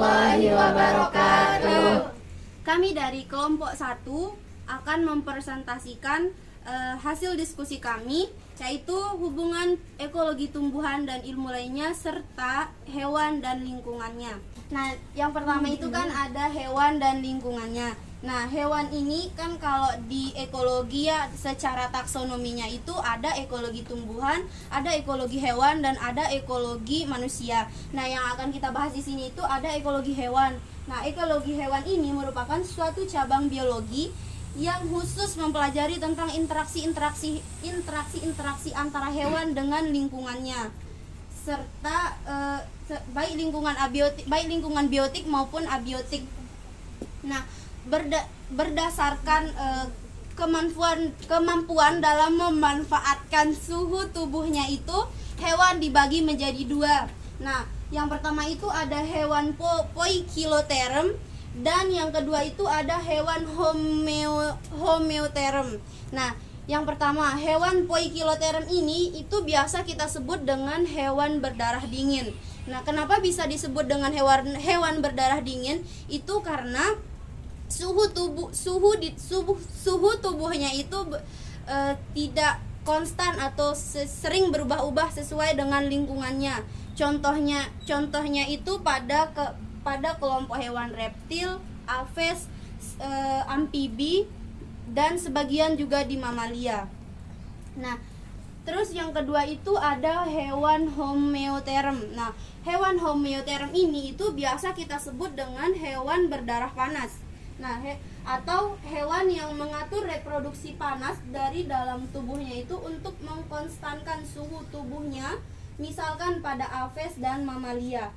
warahmatullahi wabarakatuh. Kami dari kelompok 1 akan mempresentasikan hasil diskusi kami, yaitu hubungan ekologi tumbuhan dan ilmu lainnya serta hewan dan lingkungannya. Nah, yang pertama itu kan ada hewan dan lingkungannya. Nah, hewan ini kan kalau di ekologi ya secara taksonominya itu ada ekologi tumbuhan, ada ekologi hewan, dan ada ekologi manusia. Nah, yang akan kita bahas di sini itu ada ekologi hewan. Nah, ekologi hewan ini merupakan suatu cabang biologi yang khusus mempelajari tentang interaksi antara hewan dengan lingkungannya, serta baik lingkungan biotik maupun abiotik. Nah, berdasarkan kemampuan dalam memanfaatkan suhu tubuhnya itu, hewan dibagi menjadi 2. Nah, yang pertama itu ada hewan poikiloterm, dan yang kedua itu ada hewan homeoterm. Nah, yang pertama, hewan poikiloterm ini itu biasa kita sebut dengan hewan berdarah dingin. Nah, kenapa bisa disebut dengan hewan berdarah dingin? Itu karena suhu tubuhnya itu tidak konstan atau sering berubah-ubah sesuai dengan lingkungannya. Contohnya itu pada kelompok hewan reptil, aves, amfibi, dan sebagian juga di mamalia. Nah, terus yang kedua itu ada hewan homeoterm. Nah, hewan homeoterm ini itu biasa kita sebut dengan hewan berdarah panas. Nah, atau hewan yang mengatur reproduksi panas dari dalam tubuhnya itu untuk mengkonstankan suhu tubuhnya, misalkan pada aves dan mamalia.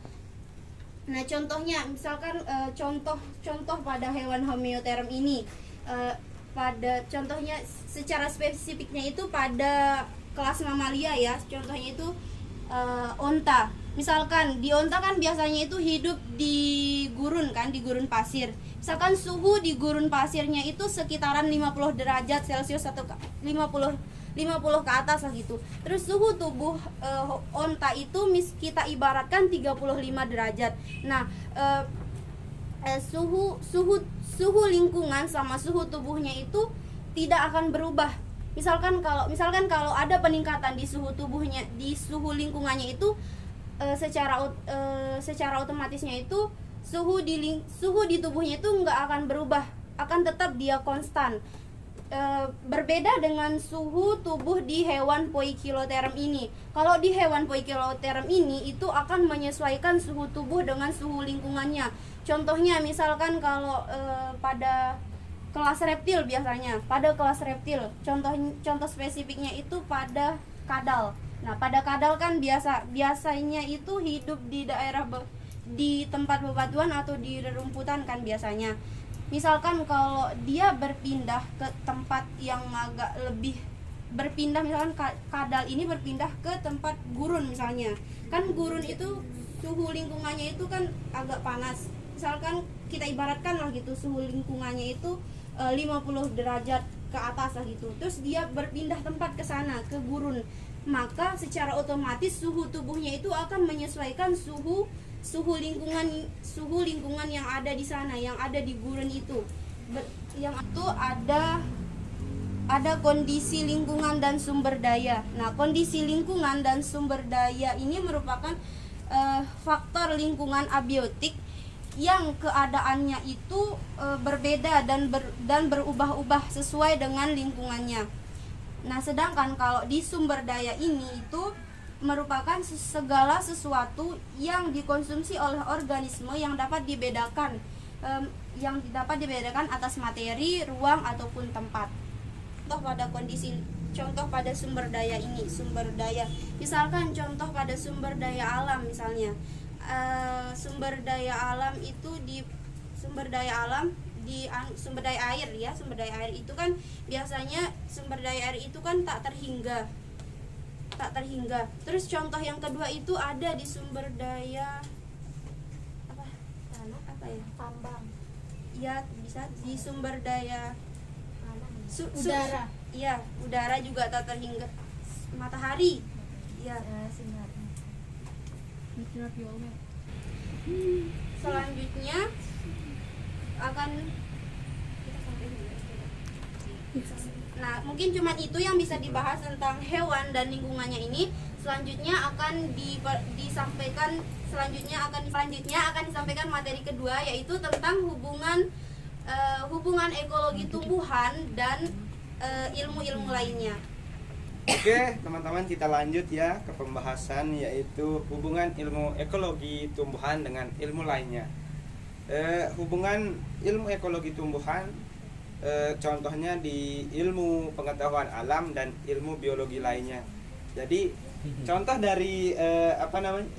Nah, contohnya misalkan contoh pada hewan homeoterm ini, pada contohnya secara spesifiknya itu pada kelas mamalia ya. Contohnya itu onta. Misalkan di onta kan biasanya itu hidup di gurun kan, di gurun pasir. Misalkan suhu di gurun pasirnya itu sekitaran 50 derajat Celcius atau 50 ke atas lah gitu. Terus suhu tubuh onta itu kita ibaratkan 35 derajat. Nah, suhu lingkungan sama suhu tubuhnya itu tidak akan berubah. Misalkan kalau ada peningkatan di suhu tubuhnya, di suhu lingkungannya itu secara otomatisnya itu suhu di tubuhnya itu nggak akan berubah, akan tetap dia konstan. Berbeda dengan suhu tubuh di hewan poikiloterm ini. Kalau di hewan poikiloterm ini itu akan menyesuaikan suhu tubuh dengan suhu lingkungannya. Contohnya misalkan kalau pada kelas reptil biasanya, pada kelas reptil contoh spesifiknya itu pada kadal. Nah, pada kadal kan biasanya itu hidup di tempat bebatuan atau di rerumputan kan biasanya. Misalkan kalau dia berpindah ke tempat yang agak lebih misalkan kadal ini berpindah ke tempat gurun misalnya. Kan gurun itu suhu lingkungannya itu kan agak panas. Misalkan kita ibaratkan lah gitu, suhu lingkungannya itu 50 derajat ke atas lah gitu. Terus dia berpindah tempat ke sana, ke gurun. Maka secara otomatis suhu tubuhnya itu akan menyesuaikan suhu lingkungan yang ada di sana, yang ada di gurun itu. Yang itu ada kondisi lingkungan dan sumber daya. Nah, kondisi lingkungan dan sumber daya ini merupakan faktor lingkungan abiotik yang keadaannya itu berbeda dan berubah-ubah sesuai dengan lingkungannya. Nah, sedangkan kalau di sumber daya ini itu merupakan segala sesuatu yang dikonsumsi oleh organisme yang dapat dibedakan atas materi, ruang ataupun tempat. Contoh pada sumber daya ini, misalkan contoh pada sumber daya alam misalnya. Sumber daya air ya. Sumber daya air itu kan biasanya sumber daya air itu kan tak terhingga. Terus contoh yang kedua itu ada di sumber daya tambang. Ya, bisa di sumber daya Udara. Iya, udara juga tak terhingga. Matahari. Ya. Sinar. selanjutnya akan Nah, mungkin cuma itu yang bisa dibahas tentang hewan dan lingkungannya ini. Selanjutnya akan disampaikan materi kedua, yaitu tentang hubungan ekologi tumbuhan dan ilmu-ilmu lainnya. Oke, teman-teman, kita lanjut ya ke pembahasan, yaitu hubungan ilmu ekologi tumbuhan dengan ilmu lainnya. Hubungan ilmu ekologi tumbuhan, contohnya di ilmu pengetahuan alam dan ilmu biologi lainnya. Jadi contoh dari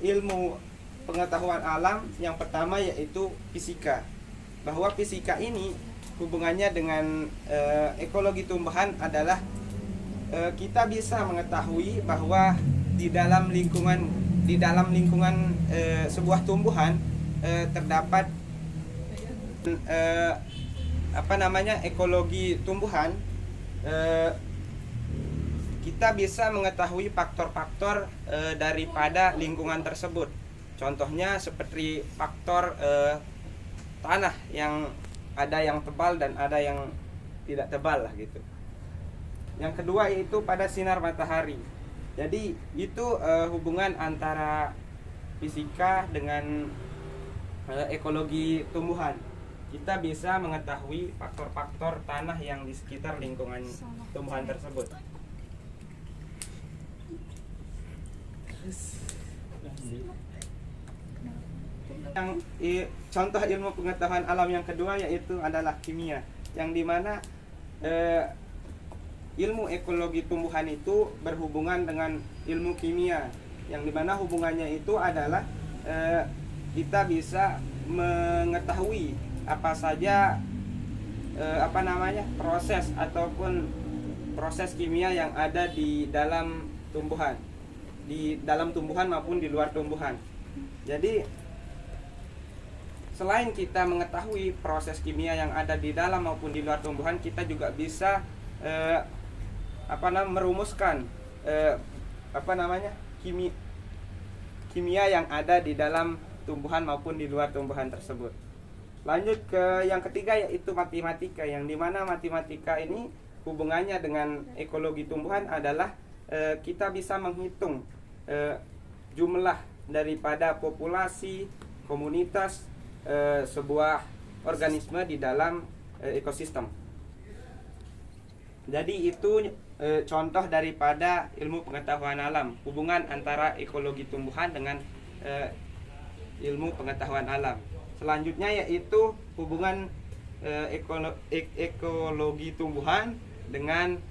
ilmu pengetahuan alam yang pertama yaitu fisika. Bahwa fisika ini hubungannya dengan ekologi tumbuhan adalah kita bisa mengetahui bahwa di dalam lingkungan sebuah tumbuhan terdapat ekologi tumbuhan. Kita bisa mengetahui faktor-faktor daripada lingkungan tersebut. Contohnya seperti faktor tanah, yang ada yang tebal dan ada yang tidak tebal lah gitu. Yang kedua yaitu pada sinar matahari. Jadi itu hubungan antara fisika dengan ekologi tumbuhan. Kita bisa mengetahui faktor-faktor tanah yang di sekitar lingkungan tumbuhan tersebut. Contoh ilmu pengetahuan alam yang kedua yaitu adalah kimia, yang dimana ilmu ekologi tumbuhan itu berhubungan dengan ilmu kimia, yang dimana hubungannya itu adalah kita bisa mengetahui apa saja proses ataupun proses kimia yang ada di dalam tumbuhan, maupun di luar tumbuhan. Jadi selain kita mengetahui proses kimia yang ada di dalam maupun di luar tumbuhan, kita juga bisa merumuskan kimia yang ada di dalam tumbuhan maupun di luar tumbuhan tersebut. Lanjut ke yang ketiga yaitu matematika, yang dimana matematika ini hubungannya dengan ekologi tumbuhan adalah kita bisa menghitung jumlah daripada populasi komunitas sebuah organisme di dalam ekosistem. Jadi itu contoh daripada ilmu pengetahuan alam, hubungan antara ekologi tumbuhan dengan ilmu pengetahuan alam. Selanjutnya yaitu hubungan ekologi tumbuhan dengan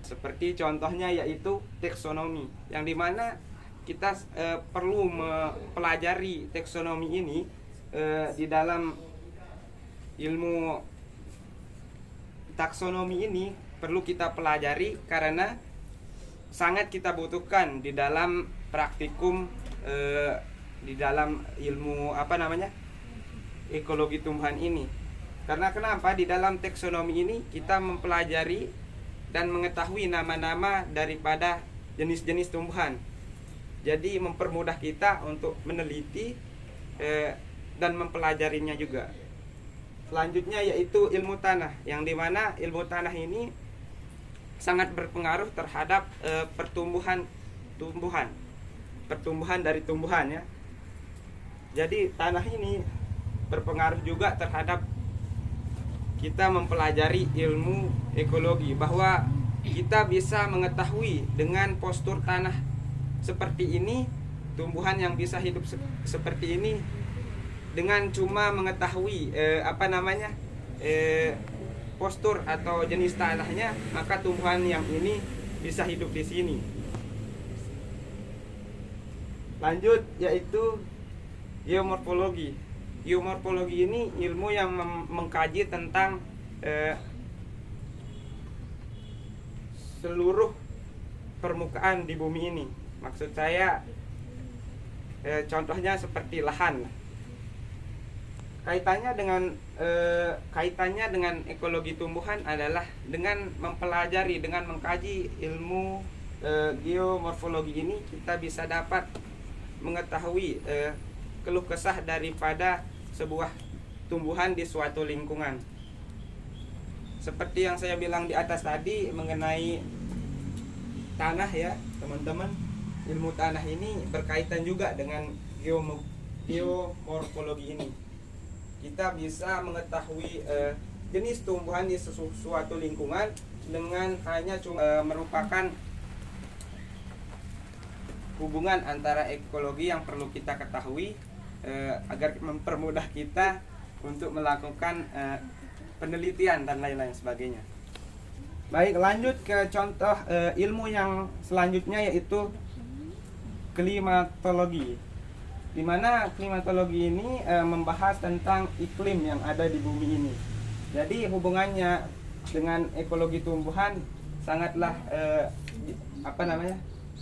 seperti contohnya yaitu taksonomi, yang dimana kita perlu mempelajari taksonomi ini di dalam ilmu taksonomi ini perlu kita pelajari karena sangat kita butuhkan di dalam praktikum di dalam ilmu ekologi tumbuhan ini. Karena kenapa? Di dalam taksonomi ini kita mempelajari dan mengetahui nama-nama daripada jenis-jenis tumbuhan. Jadi mempermudah kita untuk meneliti dan mempelajarinya juga. Selanjutnya yaitu ilmu tanah, yang dimana ilmu tanah ini sangat berpengaruh terhadap pertumbuhan dari tumbuhan ya. Jadi tanah ini berpengaruh juga terhadap kita mempelajari ilmu ekologi, bahwa kita bisa mengetahui dengan postur tanah seperti ini, tumbuhan yang bisa hidup seperti ini, dengan cuma mengetahui postur atau jenis tanahnya, maka tumbuhan yang ini bisa hidup di sini. Lanjut yaitu geomorfologi. Geomorfologi ini ilmu yang mengkaji tentang seluruh permukaan di bumi ini. Maksud saya contohnya seperti lahan. Kaitannya dengan ekologi tumbuhan adalah dengan mempelajari, dengan mengkaji ilmu geomorfologi ini, kita bisa dapat mengetahui keluh kesah daripada sebuah tumbuhan di suatu lingkungan. Seperti yang saya bilang di atas tadi mengenai tanah ya teman-teman, ilmu tanah ini berkaitan juga dengan geomorfologi ini. Kita bisa mengetahui jenis tumbuhan di suatu lingkungan dengan hanya merupakan hubungan antara ekologi yang perlu kita ketahui agar mempermudah kita untuk melakukan penelitian dan lain-lain sebagainya. Baik, lanjut ke contoh ilmu yang selanjutnya, yaitu klimatologi. Di mana klimatologi ini membahas tentang iklim yang ada di bumi ini. Jadi hubungannya dengan ekologi tumbuhan sangatlah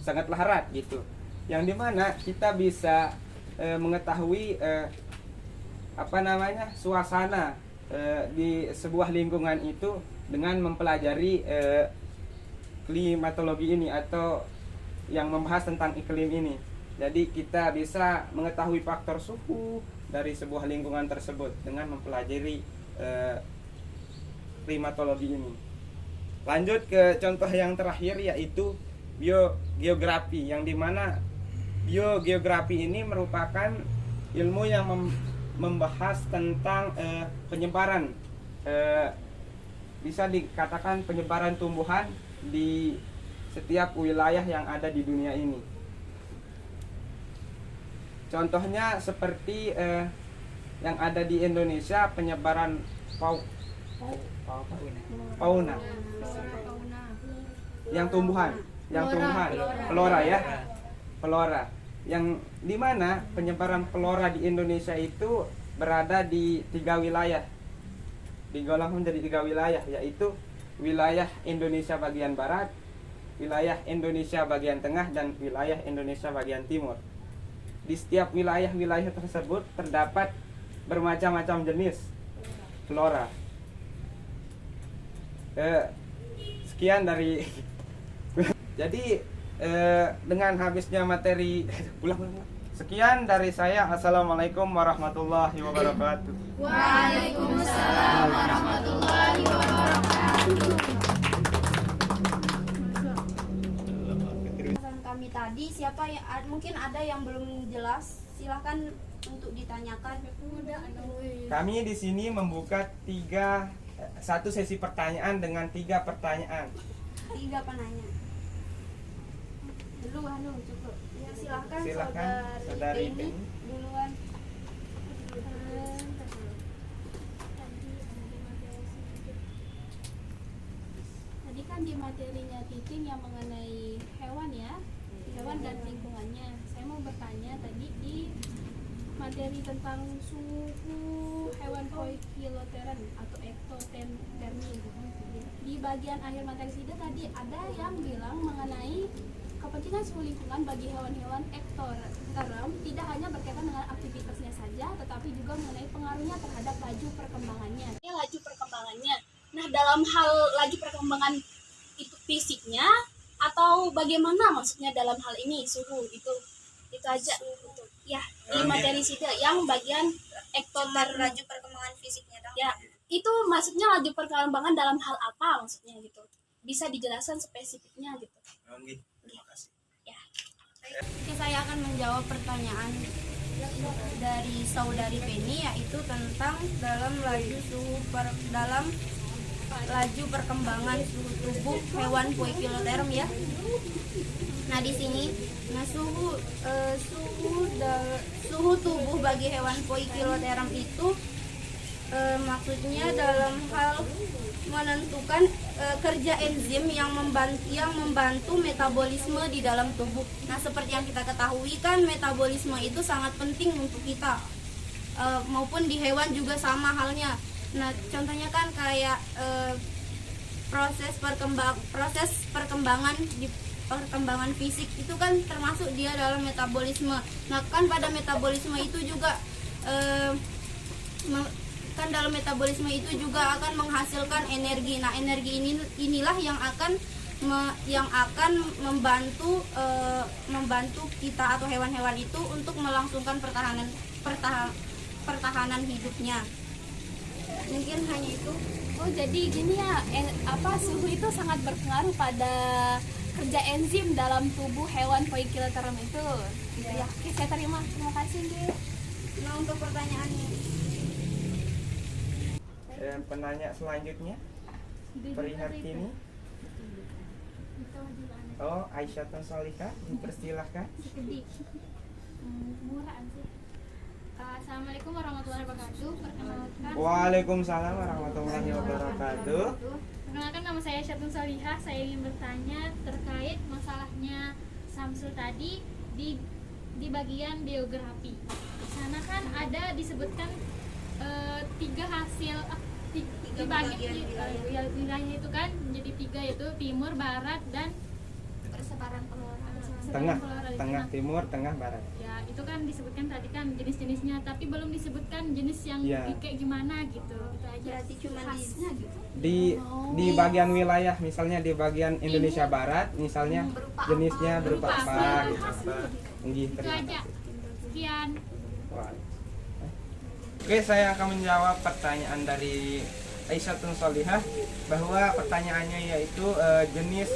sangatlah erat gitu. Yang dimana kita bisa mengetahui suasana di sebuah lingkungan itu dengan mempelajari klimatologi ini atau yang membahas tentang iklim ini. Jadi kita bisa mengetahui faktor suhu dari sebuah lingkungan tersebut dengan mempelajari klimatologi ini. Lanjut ke contoh yang terakhir, yaitu biogeografi, yang dimana biogeografi ini merupakan ilmu yang membahas tentang penyebaran, bisa dikatakan penyebaran tumbuhan di setiap wilayah yang ada di dunia ini. Contohnya seperti yang ada di Indonesia, penyebaran fauna, yang tumbuhan, flora ya, flora. Yang dimana penyebaran flora di Indonesia itu berada di 3 wilayah, digolong menjadi 3 wilayah, yaitu wilayah Indonesia bagian barat, wilayah Indonesia bagian tengah, dan wilayah Indonesia bagian timur. Di setiap wilayah-wilayah tersebut terdapat bermacam-macam jenis flora. Sekian dari jadi dengan habisnya materi sekian dari saya. Assalamualaikum warahmatullahi wabarakatuh. Waalaikumsalam warahmatullahi wabarakatuh. Kami tadi, siapa yang mungkin ada yang belum jelas, silahkan untuk ditanyakan. Kami di sini membuka satu sesi pertanyaan dengan 3 pertanyaan. 3 penanya. Dulu cukup. Ya, silahkan saudari Penny duluan. Tadi kan di materinya Titing yang mengenai hewan ya, hewan dan lingkungannya. Saya mau bertanya tadi di materi tentang suhu hewan poikiloteran atau ektotermi. Di bagian akhir materi SIDA tadi ada yang bilang mengenai kepentingan suhu lingkungan bagi hewan-hewan ektoterm tidak hanya berkaitan dengan aktivitasnya saja, tetapi juga mengenai pengaruhnya terhadap laju perkembangannya. Laju perkembangannya. Nah, dalam hal laju perkembangan itu fisiknya atau bagaimana maksudnya dalam hal ini suhu itu aja ya di materi SIDA yang bagian ektoterm Laju perkembangan fisiknya dong. ya, itu maksudnya laju perkembangan dalam hal apa maksudnya gitu, bisa dijelaskan spesifiknya gitu. Terima kasih. Ya, Oke, saya akan menjawab pertanyaan dari saudari Penny, yaitu tentang dalam laju perkembangan suhu tubuh hewan poikiloterm ya. Nah, di sini suhu tubuh bagi hewan poikiloterm itu maksudnya dalam hal menentukan kerja enzim yang membantu metabolisme di dalam tubuh. Nah, seperti yang kita ketahui kan metabolisme itu sangat penting untuk kita, maupun di hewan juga sama halnya. Nah, contohnya kan kayak proses perkembangan fisik itu kan termasuk dia dalam metabolisme. Nah, kan pada metabolisme itu juga dalam metabolisme itu juga akan menghasilkan energi. Nah, energi inilah yang akan yang akan membantu kita atau hewan-hewan itu untuk melangsungkan pertahanan hidupnya. Mungkin hanya itu. Oh, jadi gini ya, suhu itu sangat berpengaruh pada kerja enzim dalam tubuh hewan Poikiloceram itu. Gitu ya. Oke, saya terima kasih nih. Nah, untuk pertanyaannya, Penanya selanjutnya Prihartini. Oh, Aisyah Salihah, dipersilahkan. Murah sih. Assalamualaikum warahmatullahi wabarakatuh. Perkenalkan. Waalaikumsalam warahmatullahi wabarakatuh. Perkenalkan, nama saya Syatun Salihah. Saya ingin bertanya terkait masalahnya Samsul tadi di bagian biografi. Di sana kan ada disebutkan tiga hasil dibagi wilayah itu kan menjadi tiga, yaitu timur, barat, dan persebaran penularan. Tengah, timur, tengah, barat. Ya, itu kan disebutkan tadi kan jenis-jenisnya, tapi belum disebutkan jenis yang Ya. kayak gimana gitu. Itu aja. Berarti cuma khasnya gitu. Di bagian wilayah, misalnya di bagian Indonesia Barat, misalnya jenisnya berupa apa gitu. Nggih, Itu terima aja. kasih. Sekian. Wah. Oke, saya akan menjawab pertanyaan dari Aisyatun Salihah, bahwa pertanyaannya yaitu jenis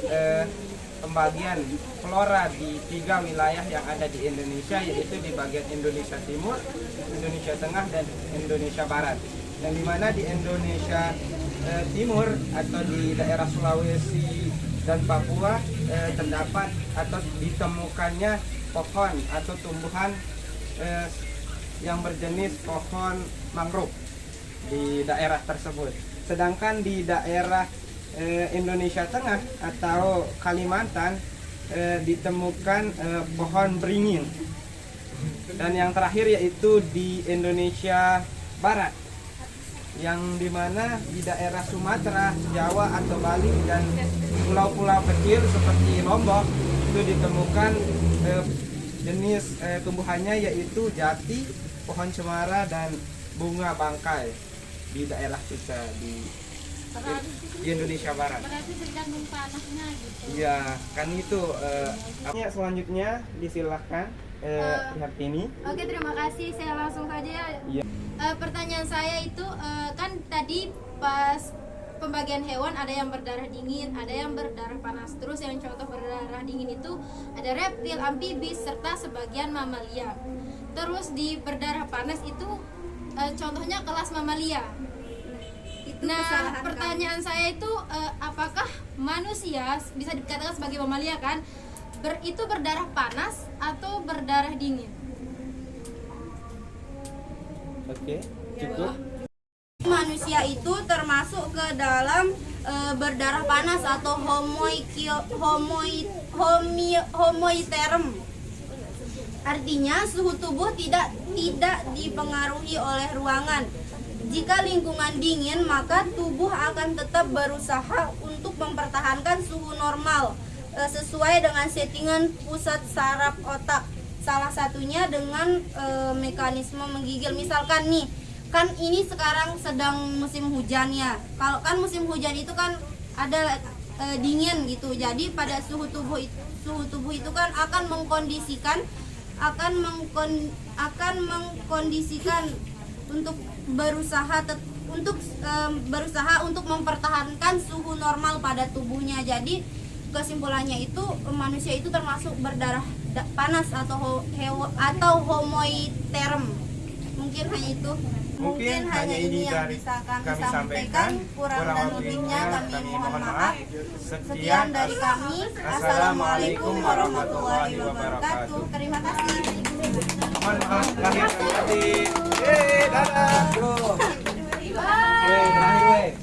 pembagian flora di tiga wilayah yang ada di Indonesia, yaitu di bagian Indonesia Timur, Indonesia Tengah, dan Indonesia Barat. Yang dimana di Indonesia Timur atau di daerah Sulawesi dan Papua terdapat atau ditemukannya pohon atau tumbuhan yang berjenis pohon mangrove di daerah tersebut. Sedangkan di daerah Indonesia Tengah atau Kalimantan ditemukan pohon beringin. Dan yang terakhir yaitu di Indonesia Barat, yang dimana di daerah Sumatera, Jawa atau Bali, dan pulau-pulau kecil seperti Lombok itu ditemukan jenis tumbuhannya yaitu jati, pohon cemara, dan bunga bangkai di daerah kita di Indonesia Barat. Berarti tergantung tanahnya gitu. Iya, kan itu. Selanjutnya disilahkan pihak ini. Oke, terima kasih. Saya langsung saja ya. Iya. Pertanyaan saya itu kan tadi pas pembagian hewan ada yang berdarah dingin, ada yang berdarah panas. Terus yang contoh berdarah dingin itu ada reptil, amfibis, serta sebagian mamalia. Terus di berdarah panas itu contohnya kelas mamalia. Nah, pertanyaan saya itu apakah manusia bisa dikatakan sebagai mamalia kan? Itu berdarah panas atau berdarah dingin? Oke, cukup. Manusia itu termasuk ke dalam berdarah panas atau homoiterm. Artinya suhu tubuh tidak dipengaruhi oleh ruangan. Jika lingkungan dingin, maka tubuh akan tetap berusaha untuk mempertahankan suhu normal sesuai dengan settingan pusat saraf otak. Salah satunya dengan mekanisme menggigil. Misalkan nih, kan ini sekarang sedang musim hujan ya. Kalau kan musim hujan itu kan ada dingin gitu. Jadi pada suhu tubuh itu kan akan mengkondisikan untuk berusaha untuk mempertahankan suhu normal pada tubuhnya. Jadi kesimpulannya itu manusia itu termasuk berdarah panas atau homoiterm. Mungkin hanya itu. Mungkin hanya ini yang dari bisa kami kami sampaikan. Kurang dan lebihnya kami mohon maaf. Sekian dari kami. Assalamualaikum warahmatullahi wabarakatuh. Terima kasih. Mohon maaf lahir dan batin. Dadah. Bro. Terakhir,